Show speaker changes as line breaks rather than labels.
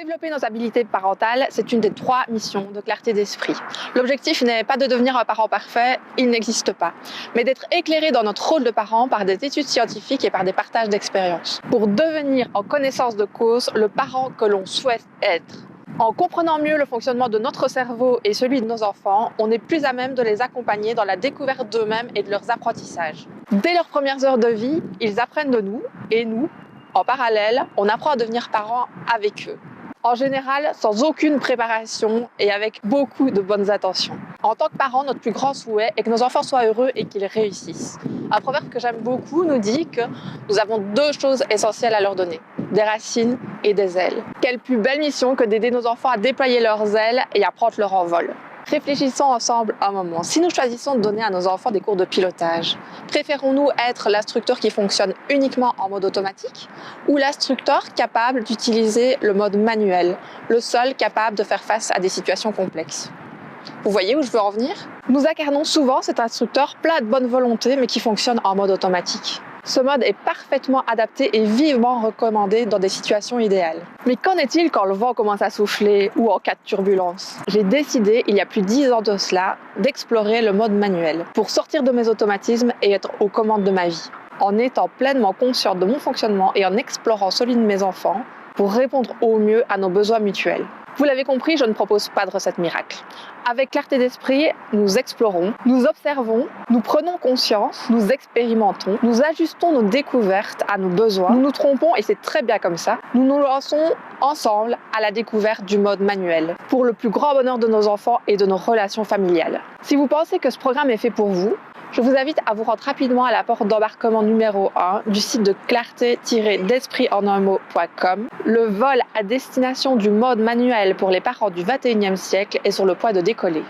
Développer nos habiletés parentales, c'est une des 3 missions de Clarté d'Esprit. L'objectif n'est pas de devenir un parent parfait, il n'existe pas, mais d'être éclairé dans notre rôle de parent par des études scientifiques et par des partages d'expériences, pour devenir en connaissance de cause le parent que l'on souhaite être. En comprenant mieux le fonctionnement de notre cerveau et celui de nos enfants, on est plus à même de les accompagner dans la découverte d'eux-mêmes et de leurs apprentissages. Dès leurs premières heures de vie, ils apprennent de nous, et nous, en parallèle, on apprend à devenir parents avec eux. En général, sans aucune préparation et avec beaucoup de bonnes intentions. En tant que parents, notre plus grand souhait est que nos enfants soient heureux et qu'ils réussissent. Un proverbe que j'aime beaucoup nous dit que nous avons 2 choses essentielles à leur donner, des racines et des ailes. Quelle plus belle mission que d'aider nos enfants à déployer leurs ailes et à prendre leur envol. Réfléchissons ensemble un moment. Si nous choisissons de donner à nos enfants des cours de pilotage, préférons-nous être l'instructeur qui fonctionne uniquement en mode automatique ou l'instructeur capable d'utiliser le mode manuel, le seul capable de faire face à des situations complexes? Vous voyez où je veux en venir? Nous incarnons souvent cet instructeur plein de bonne volonté mais qui fonctionne en mode automatique. Ce mode est parfaitement adapté et vivement recommandé dans des situations idéales. Mais qu'en est-il quand le vent commence à souffler ou en cas de turbulence? J'ai décidé, il y a plus de 10 ans de cela, d'explorer le mode manuel pour sortir de mes automatismes et être aux commandes de ma vie, en étant pleinement consciente de mon fonctionnement et en explorant celui de mes enfants pour répondre au mieux à nos besoins mutuels. Vous l'avez compris, je ne propose pas de recette miracle. Avec Clarté d'Esprit, nous explorons, nous observons, nous prenons conscience, nous expérimentons, nous ajustons nos découvertes à nos besoins, nous nous trompons et c'est très bien comme ça. Nous nous lançons ensemble à la découverte du mode manuel pour le plus grand bonheur de nos enfants et de nos relations familiales. Si vous pensez que ce programme est fait pour vous, je vous invite à vous rendre rapidement à la porte d'embarquement numéro 1 du site de clarté-d'esprit.com. Le vol à destination du mode manuel pour les parents du 21e siècle est sur le point de décoller.